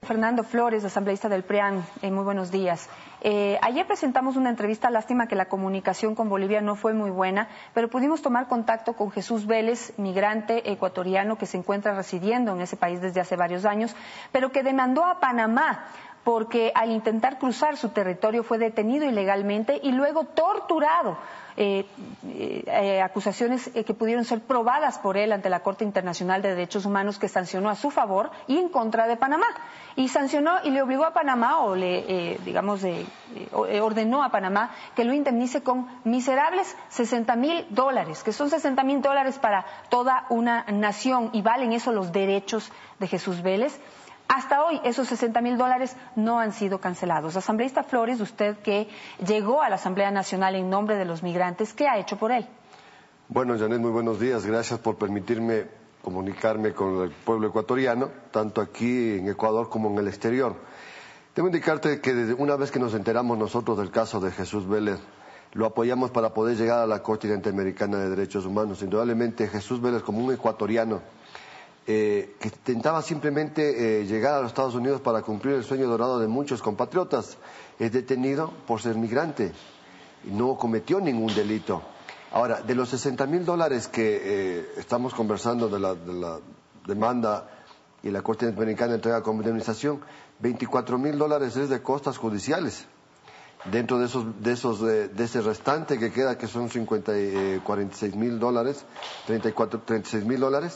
Fernando Flores, asambleísta del PREAN, muy buenos días. Ayer presentamos una entrevista, lástima que la comunicación con Bolivia no fue muy buena, pero pudimos tomar contacto con Jesús Vélez, migrante ecuatoriano que se encuentra residiendo en ese país desde hace varios años, pero que demandó a Panamá porque al intentar cruzar su territorio fue detenido ilegalmente y luego torturado. Acusaciones que pudieron ser probadas por él ante la Corte Internacional de Derechos Humanos, que sancionó a su favor y en contra de Panamá. Y sancionó y le obligó a Panamá, o ordenó a Panamá que lo indemnice con miserables $60.000, que son $60.000 para toda una nación, y valen eso los derechos de Jesús Vélez. Hasta hoy esos $60.000 no han sido cancelados. Asambleísta Flores, usted que llegó a la Asamblea Nacional en nombre de los migrantes, ¿qué ha hecho por él? Bueno, Janet, muy buenos días. Gracias por permitirme comunicarme con el pueblo ecuatoriano, tanto aquí en Ecuador como en el exterior. Debo indicarte que desde una vez que nos enteramos nosotros del caso de Jesús Vélez, lo apoyamos para poder llegar a la Corte Interamericana de Derechos Humanos. Indudablemente Jesús Vélez, como un ecuatoriano, que intentaba simplemente llegar a los Estados Unidos para cumplir el sueño dorado de muchos compatriotas, es detenido por ser migrante y no cometió ningún delito. Ahora, de los $60.000 que estamos conversando de la demanda y la Corte Interamericana entrega como indemnización, $24.000 es de costas judiciales. Dentro de ese restante que queda, que son $46.000, $36.000,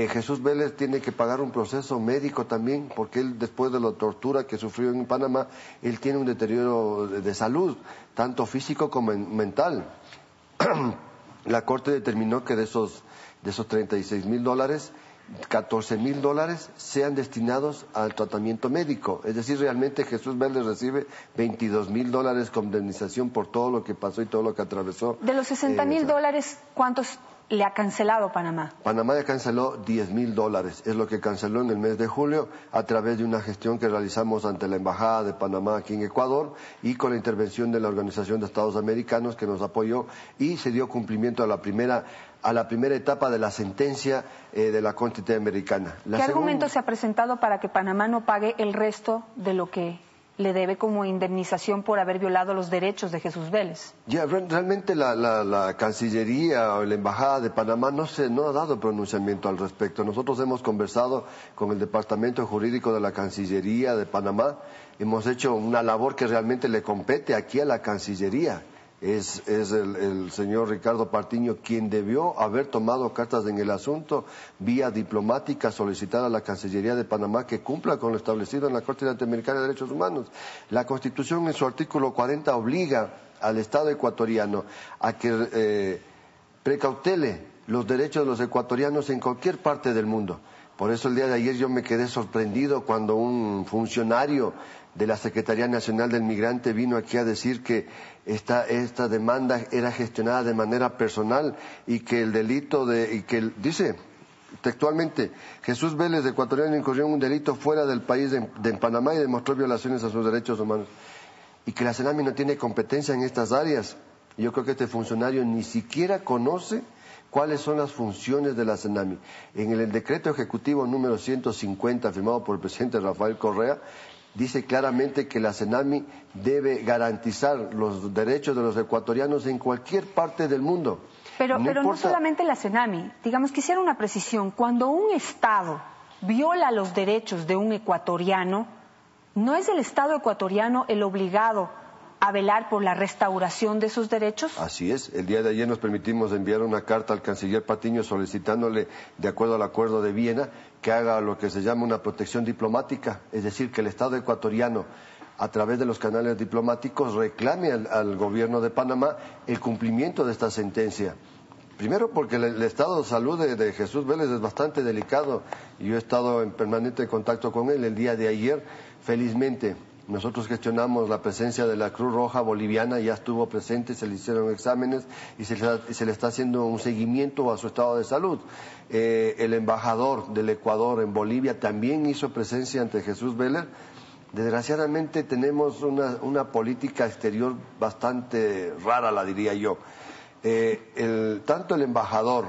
Jesús Vélez tiene que pagar un proceso médico también, porque él, después de la tortura que sufrió en Panamá, él tiene un deterioro de salud, tanto físico como mental. La Corte determinó que de esos $36.000, $14.000 sean destinados al tratamiento médico. Es decir, realmente Jesús Vélez recibe $22.000 como indemnización por todo lo que pasó y todo lo que atravesó. De los $60.000, ¿cuántos le ha cancelado Panamá? Panamá le canceló $10.000, es lo que canceló en el mes de julio a través de una gestión que realizamos ante la Embajada de Panamá aquí en Ecuador y con la intervención de la Organización de Estados Americanos, que nos apoyó, y se dio cumplimiento a la primera etapa de la sentencia de la Corte Interamericana. ¿Qué argumento se ha presentado para que Panamá no pague el resto de lo que le debe como indemnización por haber violado los derechos de Jesús Vélez? Ya, realmente la Cancillería o la Embajada de Panamá no ha dado pronunciamiento al respecto. Nosotros hemos conversado con el Departamento Jurídico de la Cancillería de Panamá, hemos hecho una labor que realmente le compete aquí a la Cancillería. Es el señor Ricardo Partiño quien debió haber tomado cartas en el asunto, vía diplomática, solicitar a la Cancillería de Panamá que cumpla con lo establecido en la Corte Interamericana de Derechos Humanos. La Constitución, en su artículo 40, obliga al Estado ecuatoriano a que precautele los derechos de los ecuatorianos en cualquier parte del mundo. Por eso el día de ayer yo me quedé sorprendido cuando un funcionario de la Secretaría Nacional del Migrante vino aquí a decir que esta demanda era gestionada de manera personal y que el delito dice textualmente, Jesús Vélez, ecuatoriano, incurrió en un delito fuera del país de Panamá y demostró violaciones a sus derechos humanos. Y que la CENAMI no tiene competencia en estas áreas. Yo creo que este funcionario ni siquiera conoce cuáles son las funciones de la CENAMI. En el decreto ejecutivo número 150, firmado por el presidente Rafael Correa, dice claramente que la CENAMI debe garantizar los derechos de los ecuatorianos en cualquier parte del mundo. Pero no solamente la CENAMI, digamos, quisiera una precisión. Cuando un Estado viola los derechos de un ecuatoriano, ¿no es el Estado ecuatoriano el obligado a velar por la restauración de esos derechos? Así es. El día de ayer nos permitimos enviar una carta al canciller Patiño solicitándole, de acuerdo al Acuerdo de Viena, que haga lo que se llama una protección diplomática, es decir, que el Estado ecuatoriano, a través de los canales diplomáticos, reclame al gobierno de Panamá el cumplimiento de esta sentencia. Primero porque el estado de salud de Jesús Vélez es bastante delicado. Yo he estado en permanente contacto con él el día de ayer. Felizmente, nosotros gestionamos la presencia de la Cruz Roja Boliviana, ya estuvo presente, se le hicieron exámenes y se le está haciendo un seguimiento a su estado de salud. El embajador del Ecuador en Bolivia también hizo presencia ante Jesús Vélez. Desgraciadamente tenemos una política exterior bastante rara, la diría yo. Tanto el embajador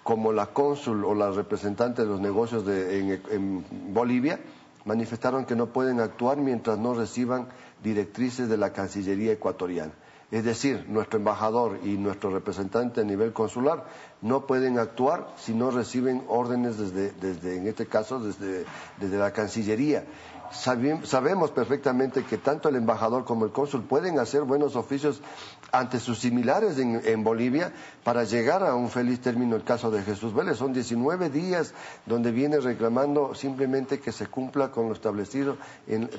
como la cónsul o la representante de los negocios en Bolivia manifestaron que no pueden actuar mientras no reciban directrices de la Cancillería ecuatoriana. Es decir, nuestro embajador y nuestro representante a nivel consular no pueden actuar si no reciben órdenes en este caso, desde la Cancillería. Sabemos perfectamente que tanto el embajador como el cónsul pueden hacer buenos oficios ante sus similares en Bolivia para llegar a un feliz término el caso de Jesús Vélez. Son 19 días donde viene reclamando simplemente que se cumpla con lo establecido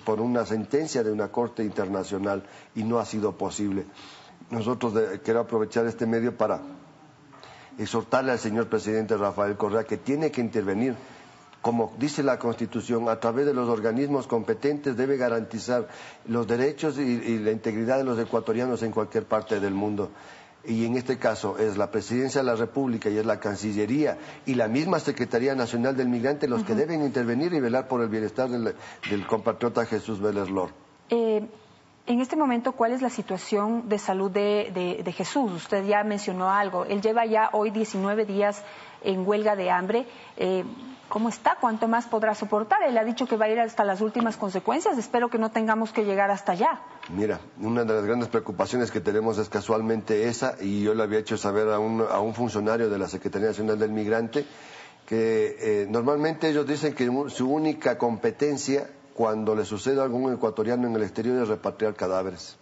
por una sentencia de una corte internacional y no ha sido posible. Nosotros quiero aprovechar este medio para exhortarle al señor presidente Rafael Correa que tiene que intervenir. Como dice la Constitución, a través de los organismos competentes debe garantizar los derechos y la integridad de los ecuatorianos en cualquier parte del mundo. Y en este caso es la Presidencia de la República y es la Cancillería y la misma Secretaría Nacional del Migrante los que deben intervenir y velar por el bienestar del compatriota Jesús Vélez Lor. En este momento, ¿cuál es la situación de salud de Jesús? Usted ya mencionó algo. Él lleva ya hoy 19 días en huelga de hambre. ¿Cómo está? ¿Cuánto más podrá soportar? Él ha dicho que va a ir hasta las últimas consecuencias. Espero que no tengamos que llegar hasta allá. Mira, una de las grandes preocupaciones que tenemos es casualmente esa, y yo le había hecho saber a un funcionario de la Secretaría Nacional del Migrante que normalmente ellos dicen que su única competencia cuando le suceda a algún ecuatoriano en el exterior es repatriar cadáveres.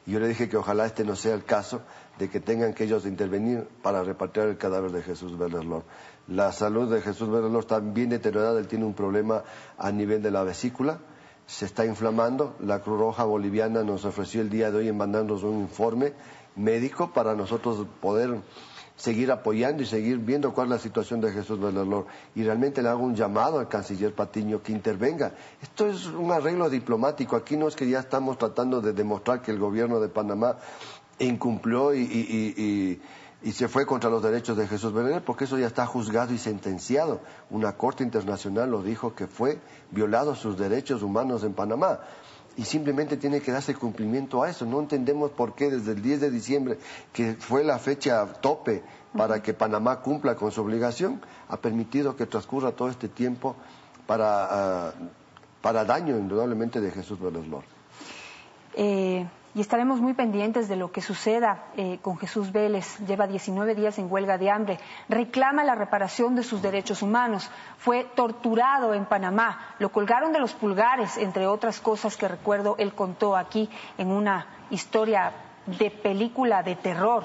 Y yo le dije que ojalá este no sea el caso de que tengan que ellos intervenir para repatriar el cadáver de Jesús Vélez Lor. La salud de Jesús Vélez Lor está bien deteriorada, él tiene un problema a nivel de la vesícula, se está inflamando. La Cruz Roja Boliviana nos ofreció el día de hoy en mandarnos un informe médico para nosotros poder seguir apoyando y seguir viendo cuál es la situación de Jesús Vélez Lor. Y realmente le hago un llamado al canciller Patiño que intervenga. Esto es un arreglo diplomático. Aquí no es que ya estamos tratando de demostrar que el gobierno de Panamá incumplió y se fue contra los derechos de Jesús Vélez Lor, porque eso ya está juzgado y sentenciado. Una corte internacional lo dijo que fue violados sus derechos humanos en Panamá. Y simplemente tiene que darse cumplimiento a eso. No entendemos por qué desde el 10 de diciembre, que fue la fecha tope para que Panamá cumpla con su obligación, ha permitido que transcurra todo este tiempo para daño indudablemente de Jesús Vélez Lor. Y estaremos muy pendientes de lo que suceda con Jesús Vélez. Lleva 19 días en huelga de hambre. Reclama la reparación de sus derechos humanos. Fue torturado en Panamá. Lo colgaron de los pulgares, entre otras cosas que recuerdo él contó aquí en una historia de película de terror.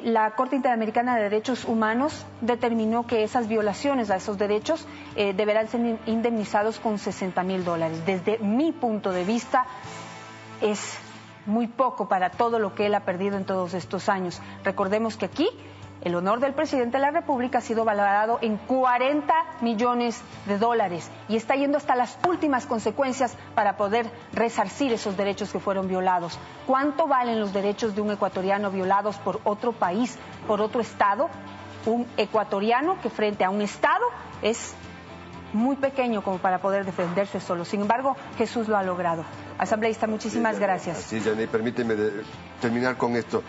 La Corte Interamericana de Derechos Humanos determinó que esas violaciones a esos derechos deberán ser indemnizados con $60,000. Desde mi punto de vista, es muy poco para todo lo que él ha perdido en todos estos años. Recordemos que aquí el honor del presidente de la República ha sido valorado en $40 millones y está yendo hasta las últimas consecuencias para poder resarcir esos derechos que fueron violados. ¿Cuánto valen los derechos de un ecuatoriano violados por otro país, por otro Estado? Un ecuatoriano que frente a un Estado es muy pequeño como para poder defenderse solo. Sin embargo, Jesús lo ha logrado. Asambleísta, muchísimas gracias. Sí, Janet, permíteme terminar con esto.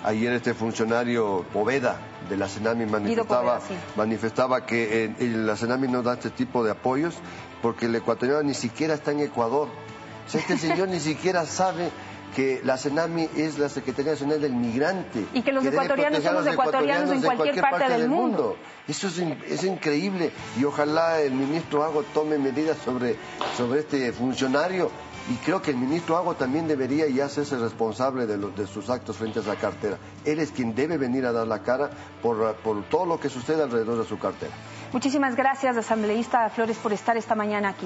Ayer este funcionario Poveda de la CENAMI manifestaba que la CENAMI no da este tipo de apoyos porque el ecuatoriano ni siquiera está en Ecuador. O sea, este señor ni siquiera sabe que la CENAMI es la Secretaría Nacional del Migrante. Y que los ecuatorianos somos ecuatorianos en cualquier parte del mundo. Eso es increíble. Y ojalá el ministro Ago tome medidas sobre este funcionario. Y creo que el ministro Ago también debería ya hacerse responsable de sus actos frente a esa cartera. Él es quien debe venir a dar la cara por todo lo que sucede alrededor de su cartera. Muchísimas gracias, asambleísta Flores, por estar esta mañana aquí.